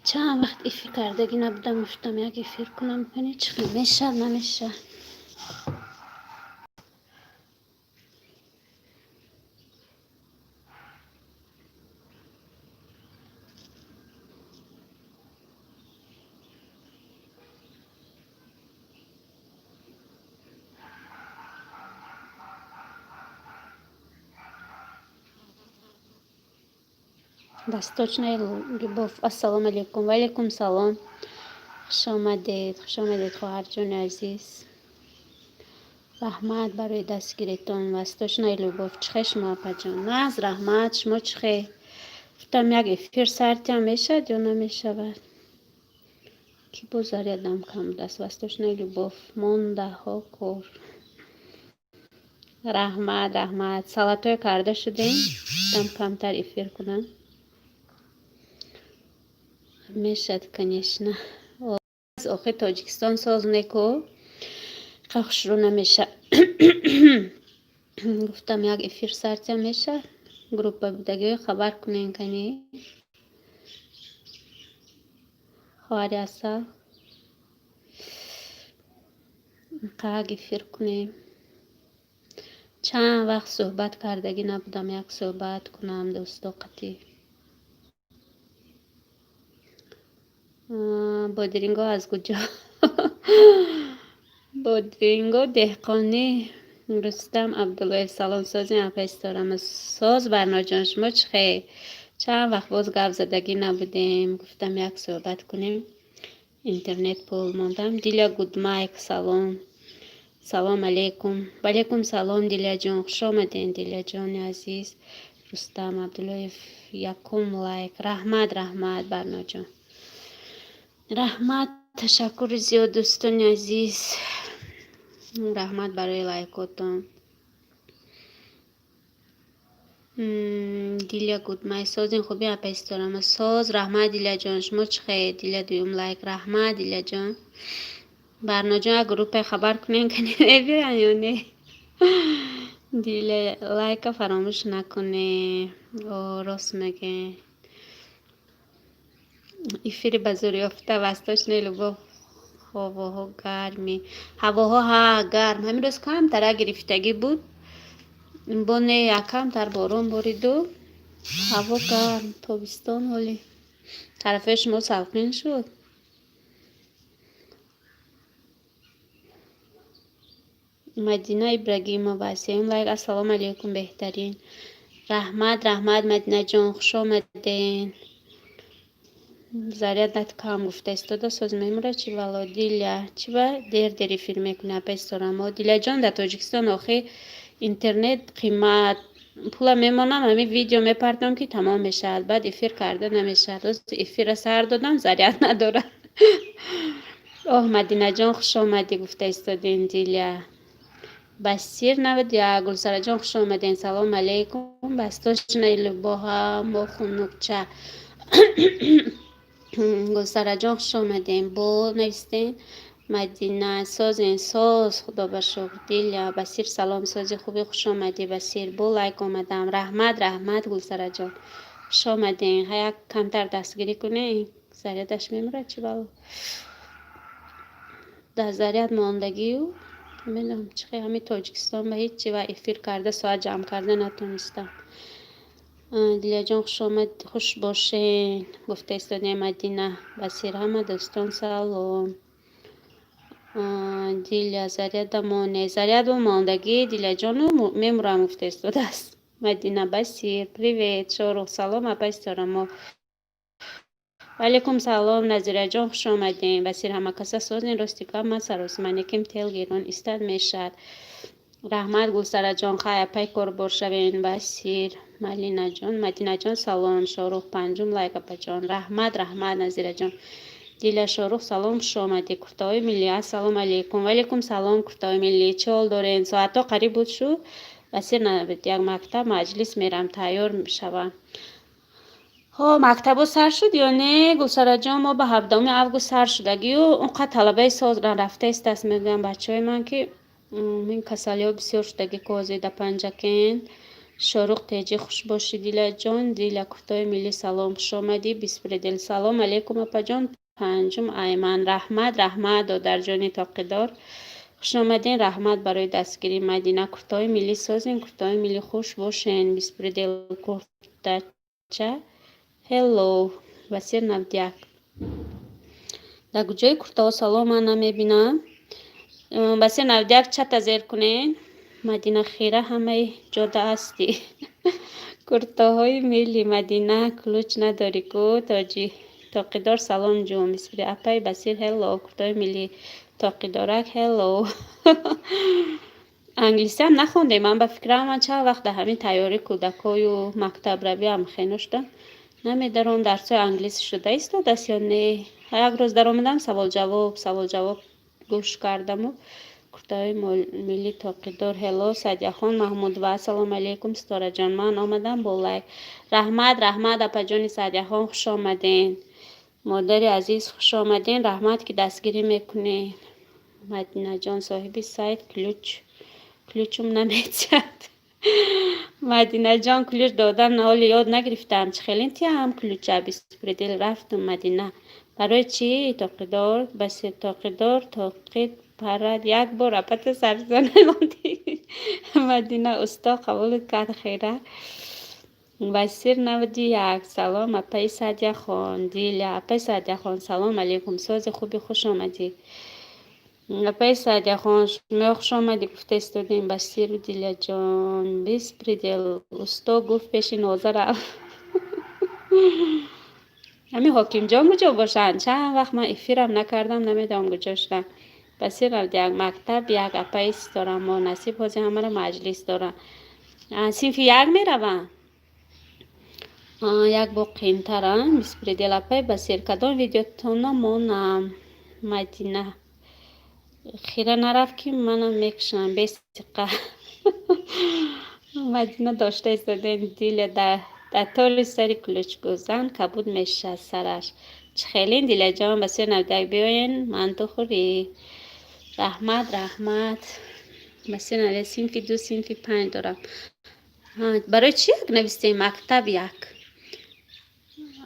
چند وقت ایفی کردگی نبودم، گفتم یک ایفیر کنم ببینی چی میشه نمیشه. Восточная любовь. Ассаламу алейкум. Валейкум салам. خوش آمدید خواهر جون عزیز. رحمت برای دستگیریتون. وستاشنای لوبوف چخش ماپا جان. نه از رحمت شما چخه گفتم یک افیر سرتی هم میشد یا نمیشود کی بزاریدم کم دست. وستاشنای لوبوف مونده ها کور. رحمت سلاتای کرده شدیم گفتم کمتر افیر کنم میشد کنیشنه. از آخه تاجیکستان ساز نکو خوش رو نمیشه. گفتم یک افیر سرتی هم میشه گروپ بودگی خبر کنین کنی خواهری اصلا که افیر کنیم. چند وقت صحبت کردگی نبودم یک صحبت کنم دوستا قطی. بادرینگو از کجا؟ بادرینگو دهقانی. رستم عبدالله سلام سازی اپیس دارم. ساز برنا جان شما چخیر؟ چند وقت باز گپ زدگی نبودیم گفتم یک صحبت کنیم. اینترنت پول موندم. دیلا گود مایک سلام. سلام علیکم. وعلیکم سلام دیلا جان خوش آمدین دیلا جان عزیز. رستم عبدالله یکم لایک. رحمت برنا جان. رحمت تشکر زیاد دوستان عزیز. رحمت برای لایکاتون. دیلا گود مای سازین خوبی اپیس دارم. ساز رحمت دیلا جان شما چخیر؟ دیلا دویم لایک. رحمت دیلا جان برنا جان گروپ خبر کنین که نمیبیرن یا نه. دیله لایک فراموش نکنه. راست میگه ایفیری بزرگ افته وستاش نیلو با هواها گرمی. هواها ها گرم. همین روز کم تره گرفتگی بود بانه یکم تر بارون باریدو هوا گرم تابستان حالی طرف شما سلقین شد. مدینه ابراهیم واسیم لایک. السلام علیکم بهترین. رحمت مدینه جان خوش آمدین. зарядат кам гуфта истода соз мемура чи вало диля чи ба дер филм мекуна песторамо диля ҷон дар тоҷикистон охи интернет қимат пула мемонам ҳами видео мепартам ки тамом мешавад баъд эфир карда намешавад роз эфира сар додам заряд надорад. оҳ мадинаҷон хуш омадӣ гуфта истодин диля. басир 91 гулсараҷон хуш омадин. салом алейкум бастошнаилубоҳа мохунукча. گلسره خوش آمدین. با نویستین مدینه سازین ساز خدا به شکر. دیلیا بسیر سلام سازی خوبی خوش آمدی بسیر. با لایک آمدم. رحمت گلسره جان خوش آمدین. ها یک کمتر دستگیری کنین زریادش میمره چی بالا در زریاد ماندگی و میدونم چخی همی تاجیکستان به هیچی و افیر کرده ساعت جمع کرده نتونستم. دیلا جان خوش آمد خوش باشین گفته استادی مدینه بسیر همه دوستان سلام. دیلا زریاد مانه زریاد و ماندگی دیلا جان میمورم گفته استاد است. مدینه بسیر پریویت شروع سلام اپیستارم. علیکم سلام نظیره جان خوش آمدین. بسیر همه کسا سازین راستی که من سراسمانی کم تیل گیرون استاد میشد. رحمت گلسره جان خیلی پای کار برشوین بسیر. مدینه جان سلام. شاروخ پنجم لایک اپا جان. رحمت نظیره جان. دیلا شاروخ سلام خوش آمدی. کرتاوی ملی السلام علیکم. وعلیکم سلام کرتاوی ملی چال دارین ساعتا قریب بود شد بسیر نبود یک مکتب مجلس میرم تیار میشوم. ها مکتبو سر شد یا نه گلسره جان؟ ما به 17 اوگوست سر شدگی و اونقدر طلبه ساز رفته است دست میگم بچه های من که این کسالی ها بسیار شدگی که وزیده پنجکن شاروخ تیجی خوش باشی دیلا جان. دیلا کوفتای ملی سلام خوش آمدی. بیسپریدل سلام علیکم اپا جان. پنجم ایمن رحمت در جان تاقیدار خوش آمدین. رحمت برای دستگیری مدینه کوفتای ملی سازین. کوفتای ملی خوش باشین. بیسپریدل کوفتاچه هلو وسیر نودیک در کجای کوفتا سلام من نمیبینم. وسیر نودیک چه تزیر کنین. مدینه خیره همه جاده استی. کورتاهای ملی مدینه کلوچ نداری کو تاجی تاقیدار سلام جون. بیسپری اپای بسیر هلو. کورتای ملی تاقیدارک هلو. انگلیسی هم نخونده. من به فکرم من چند وقت همین تیاری کودکای و مکتب روی هم خینشتم. نمیدارم درس انگلیسی شده ایستاد است یا نه. یک روز در آمدم سوال جواب گوش کردم و کورتای ملی تاقیدار هلو. سعدیه خان محمود و سلام علیکم ستاره جان. من آمدم با لایک. رحمت اپا جان سعدیه خان خوش آمدین. مادر عزیز خوش آمدین. رحمت که دستگیری میکنه. مدینه جان صاحبی سایت کلوچم نمیتید. مدینه جان کلوچ دادم حال یاد نگرفتم. چه خیلی هم کلوچه بیسپریدل رفتم مدینه. برای چی؟ تاقیدار بس تاقیدار تاقید پرد یک بار اپت سرزانه ماندی. مدینه استا قبول کرد خیره. وسیر 91 سلام اپای سعدیه خان. دیل اپای سعدیه خان سلام علیکم. ساز خوبی خوش آمدی. اپای سعدیه خان شما خوش آمدی. گفته استودیم بسیر و دیل جان. بیسپریدل استا گفت پیش نوزه رفت. همین حاکم جان کجا باشن؟ چند وقت من افیرم نکردم نمیدونم کجاشتن. بسیر از یک مکتب یک اپایس دارم. ما نصیب حاضی همه را مجلس دارم. صنف یک میروم. یک با قینترم. بیسپریدل اپای بسیر کدام ویدیو تونم مدینه خیره نرفت که منم میکشم بیستقه. مدینه داشته ایستادن دیل در طول سری کلوچ گوزن کبود میشه سرش. چه خیلی دیل جان. بسیر نودک بیاین من تو خوری. رحمت بسیر نوده سینفی 2 سینفی 5 دارم. برای چی یک نویسته مکتب یک؟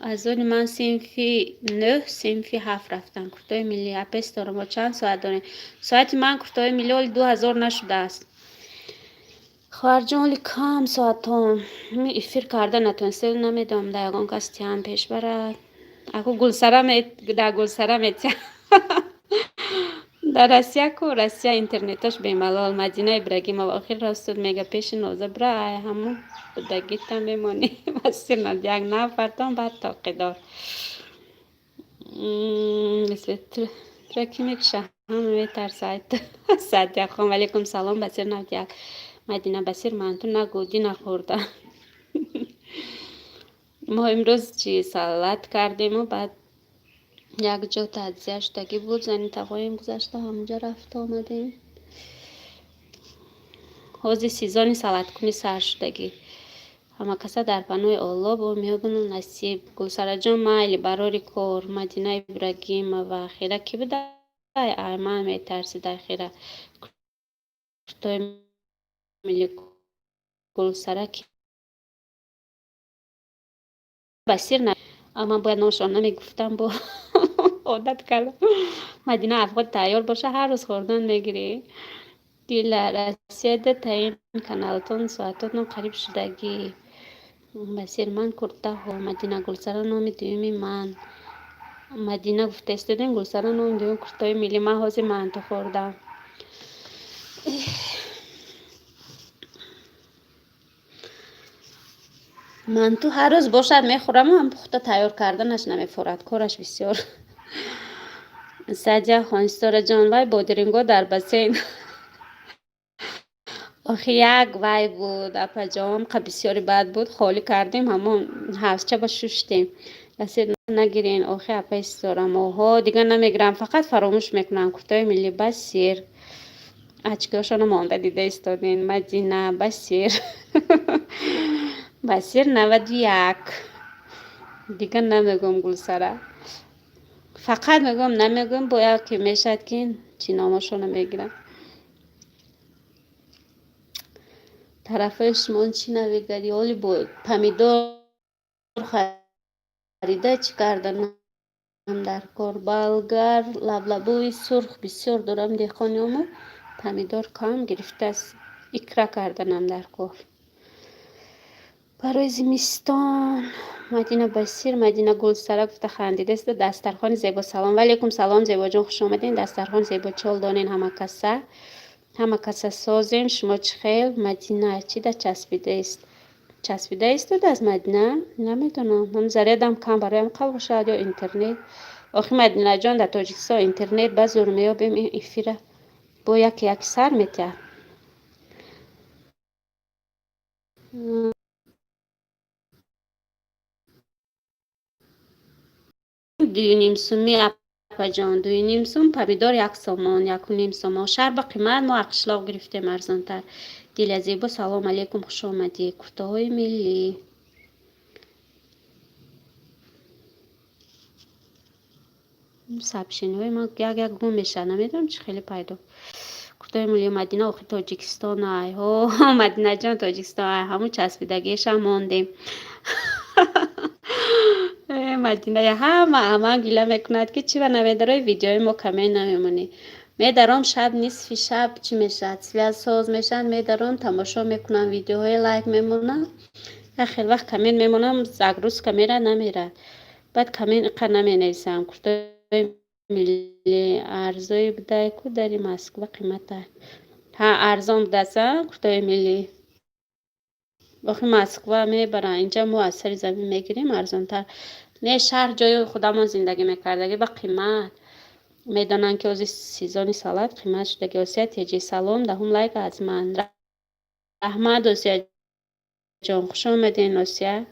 از اون من سینفی 9 سینفی 7 رفتم. کورتای ملی اپس دارم. با چند ساعت دارم. ساعت من کورتای ملی 2000 نشده است. خواهر جان کم ساعت هم می افیر کرده نتونسته نمیدم در یگان کستی هم پیش برد. اگه در گلسره میتیم. در رسیه اینترنتش بیملال. مدینه ابراهیم و آخر راستود میگه پیش نوزه برای همون بگیت هم بمانی. بسیر ند یک نفرتان بعد تاقیدار ترکی میکشه همه میترساید. سعدیه خان علیکم سلام. بسیر ند یک مدینه بسیر من تو نگودی نخوردم. ما امروز چی سلات کردیم و بعد یک جا تجزیه شدگی بود. زنی تقایم گذاشته همونجا رفت آمدیم. حوضی سیزانی سلات کنی سر شدگی. همه کسا در پنوی الله با میگن نصیب. گلسره جان مایلی براری کور. مدینه ابراهیم و خیره کی بوده؟ ایمان میترسید در خیره. کورتای ملی گلسره کی بسیر نه. اما باید نوشان نمیگفتم با عادت کردم. مدینه افغان تیار باشه هر روز خوردن میگیری. دیل رسیده تا این کانالتون ساعتون قریب شدگی. بسیر من کرده ها. مدینه گلسره نامی دیومی من. مدینه گفته استودین گلسره نامی دیوم کورتای ملی من حوزی من تو خوردم. من تو هر روز باشد میخورم هم پخته تیار کردنش نمیفورد. کارش بسیار. سجه خانستار جان وای بادرینگو در بسین. آخه یک وای بود اپا جام بسیاری بد بود. خالی کردیم همون هفته با شوشتیم. رسید نگیرین. آخه اپا استارم اوها دیگه نمیگرم فقط فراموش میکنم. کورتای ملی بسیر اچگاهشانو مانده دیده استادین. مدینه بسیر. بسیر 91 دیگه نمیگم گلسره. فقط نمیگم باید که میشد که چی نامشونو میگیرم. طرفای شما چی نویگری اولی بود پمیدور خریده چی کردن در کار بالگر لبلبوی سرخ بسیار دارم دیخانیامو پمیدور کام گرفته است اکرا کردنم در کار برای زمستان. مدینه بسیر مدینه گلسرا گفته خندیده است دسترخوان زیبا سلام و علیکم سلام زیبا جان خوش آمدین دسترخوان زیبا چال دانین همه کسا سازین شما چه خیل مدینه چی ده چسبیده است از مدینه نمیدونم من زریدم کم برایم قبل شد یا اینترنت آخی مدینه جان در تاجیکستان اینترنت به زور میابیم این افیره با یک سر میتر دوی نیم سومی اپا جان دوی نیم سوم پمیدار یک سامان یک و نیم سامان شهر با قیمت ما اقشلاق گرفتیم ارزانتر دیل زیبا سلام علیکم خوش آمدی کوتاه ملی سبشینی های ما یک گم میشه نمیدونم چی خیلی پیدا کوتاه ملی مدینه آخی تاجیکستان ای ها مدینه جان تاجیکستان ای همون چسبیدگیش هم ماندیم مدینه همه گیله میکند که چی و نمیدارای ویدیوی ما کمی نمیمونی میدارم شب نصف شب چی میشه تصویر ساز میشن میدارم تماشا میکنم ویدیوهای لایک میمونم خیلی وقت کمین میمونم زگروز کمیره نمیره بعد کمین اقا نمی نویسم کوتاه ملی ارزای بوده که داری مسکو قیمت ها ارزان بوده سن کوتاه ملی وقتی مسکو میبرن اینجا ما از سر زمین میگیریم ارزان تر نه شهر جای خودمان زندگی میکردگی با قیمت میدانن که از سیزانی سالت قیمت شده گوسیه تیجی سلام دهم لایک از من رحمت دوسیه جان خوش آمدین نوسیه